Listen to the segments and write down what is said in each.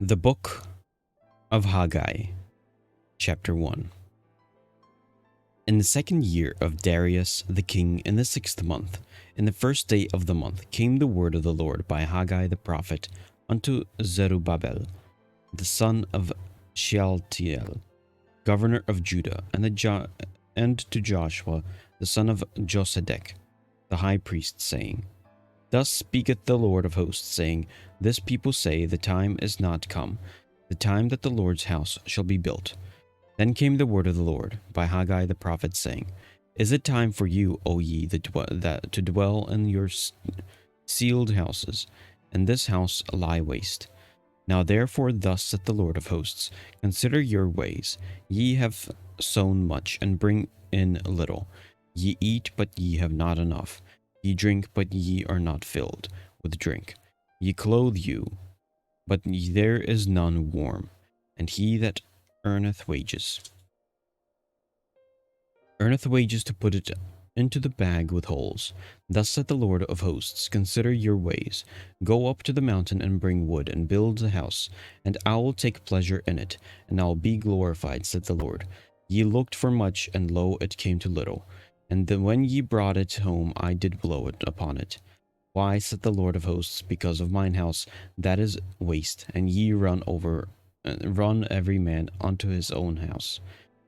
The Book of Haggai, Chapter 1. In the second year of Darius the king, in the 6th month, in the first day of the month, came the word of the Lord by Haggai the prophet unto Zerubbabel, the son of Shealtiel, governor of Judah, and to Joshua, the son of Josedek, the high priest, saying, Thus speaketh the Lord of hosts, saying, This people say, The time is not come, the time that the Lord's house shall be built. Then came the word of the Lord by Haggai the prophet, saying, Is it time for you, O ye, to dwell in your sealed houses, and this house lie waste? Now therefore thus saith the Lord of hosts, Consider your ways. Ye have sown much, and bring in little. Ye eat, but ye have not enough. Ye drink, but ye are not filled with drink. Ye clothe you, but there is none warm. And he that earneth wages to put it into the bag with holes. Thus saith the Lord of hosts, Consider your ways. Go up to the mountain and bring wood, and build a house, and I will take pleasure in it, and I will be glorified, saith the Lord. Ye looked for much, and lo, it came to little. And when ye brought it home, I did blow it upon it. Why, saith the Lord of hosts, because of mine house that is waste, and ye run every man unto his own house.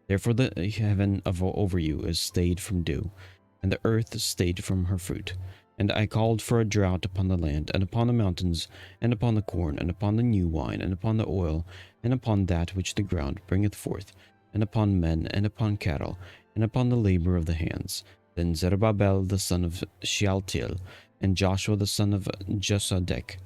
Therefore the heaven over you is stayed from dew, and the earth is stayed from her fruit. And I called for a drought upon the land, and upon the mountains, and upon the corn, and upon the new wine, and upon the oil, and upon that which the ground bringeth forth, and upon men, and upon cattle, and upon the labor of the hands. Then Zerubbabel the son of Shealtiel, and Joshua the son of Josedek,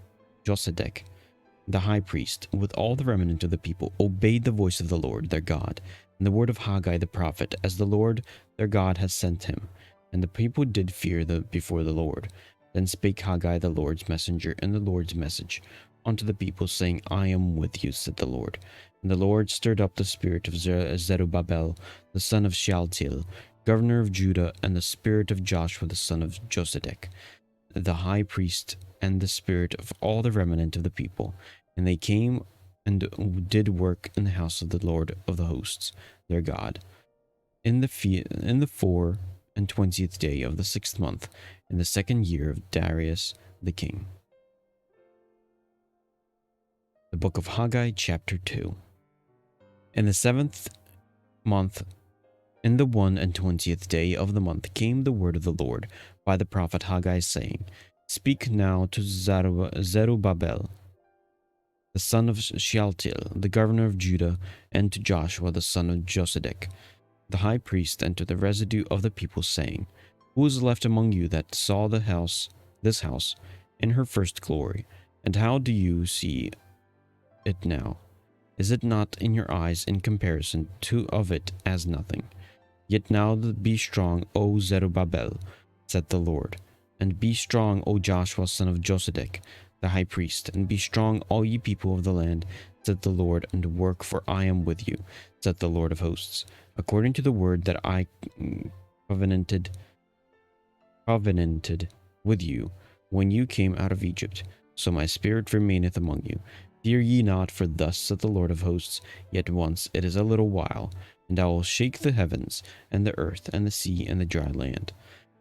the high priest, with all the remnant of the people, obeyed the voice of the Lord their God, and the word of Haggai the prophet, as the Lord their God has sent him. And the people did fear before the Lord. Then spake Haggai the Lord's messenger in the Lord's message unto the people, saying, I am with you, said the Lord. And the Lord stirred up the spirit of Zerubbabel the son of Shealtiel, governor of Judah, and the spirit of Joshua the son of Josedek, the high priest, and the spirit of all the remnant of the people. And they came and did work in the house of the Lord of the hosts, their God, in the 24th day of the 6th month, in the second year of Darius the king. The Book of Haggai, Chapter 2. In the 7th month, in the 21st day of the month, came the word of the Lord by the prophet Haggai, saying, Speak now to Zerubbabel, the son of Shealtiel, the governor of Judah, and to Joshua the son of Josedek, the high priest, and to the residue of the people, saying, Who is left among you that saw this house, in her first glory? And how do you see it now? Is it not in your eyes in comparison of it as nothing? Yet now be strong, O Zerubbabel, said the Lord, and be strong, O Joshua son of Josedek, the high priest, and be strong, all ye people of the land, said the Lord, and work, for I am with you, said the Lord of hosts, according to the word that I covenanted with you when you came out of Egypt. So my spirit remaineth among you. Fear ye not, for thus saith the Lord of hosts, Yet once it is a little while, and I will shake the heavens, and the earth, and the sea, and the dry land.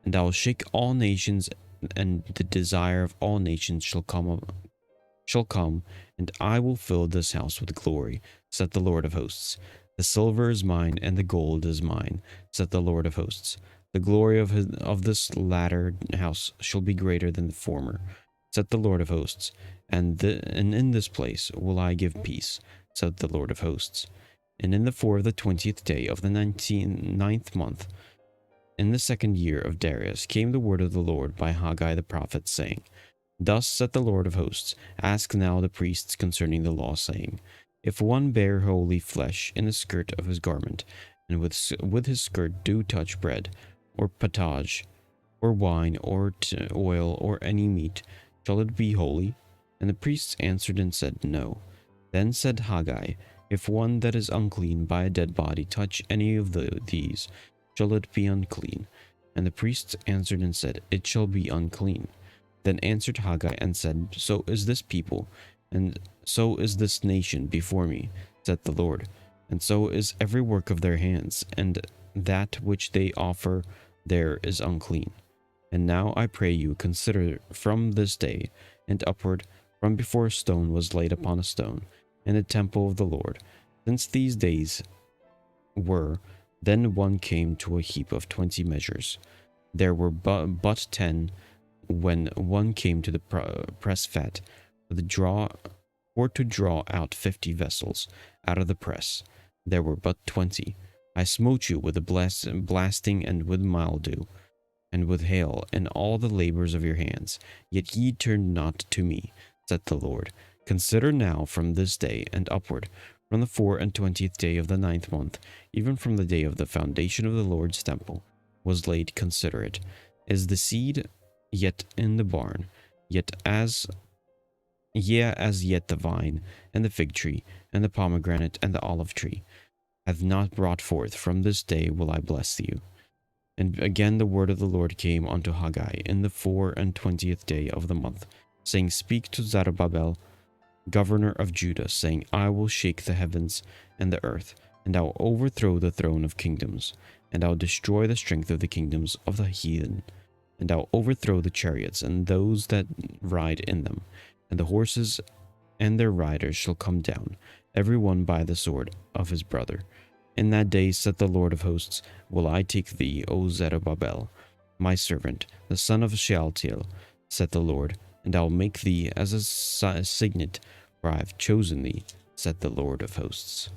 And I will shake all nations, and the desire of all nations shall come, and I will fill this house with glory, saith the Lord of hosts. The silver is mine, and the gold is mine, saith the Lord of hosts. The glory of this latter house shall be greater than the former, saith the Lord of hosts. And in this place will I give peace, saith the Lord of hosts. And in the 20th day of the 9th month, in the second year of Darius, came the word of the Lord by Haggai the prophet, saying, Thus saith the Lord of hosts, Ask now the priests concerning the law, saying, If one bear holy flesh in the skirt of his garment, and with his skirt do touch bread, or pottage, or wine, or oil, or any meat, shall it be holy? And the priests answered and said, No. Then said Haggai, If one that is unclean by a dead body touch any of these, shall it be unclean? And the priests answered and said, It shall be unclean. Then answered Haggai and said, So is this people, and so is this nation before me, said the Lord, and so is every work of their hands, and that which they offer there is unclean. And now I pray you, consider from this day and upward, from before a stone was laid upon a stone in the temple of the Lord, since these days were, then one came to a heap of 20 measures. There were but 10 when one came to the press fat for to draw out 50 vessels out of the press. There were but 20. I smote you with a blasting and with mildew and with hail and all the labors of your hands, yet ye turned not to me, said the Lord. Consider now from this day and upward, from the 24th day of the 9th month, even from the day of the foundation of the Lord's temple was laid, consider it. Is the seed yet in the barn, as yet the vine, and the fig tree, and the pomegranate, and the olive tree hath not brought forth? From this day will I bless you. And again the word of the Lord came unto Haggai in the 24th day of the month, saying, Speak to Zerubbabel, governor of Judah, saying, I will shake the heavens and the earth, and I will overthrow the throne of kingdoms, and I will destroy the strength of the kingdoms of the heathen, and I will overthrow the chariots and those that ride in them, and the horses and their riders shall come down, every one by the sword of his brother. In that day, said the Lord of hosts, will I take thee, O Zerubbabel, my servant, the son of Shealtiel, said the Lord, and I will make thee as a signet, for I have chosen thee, said the Lord of hosts.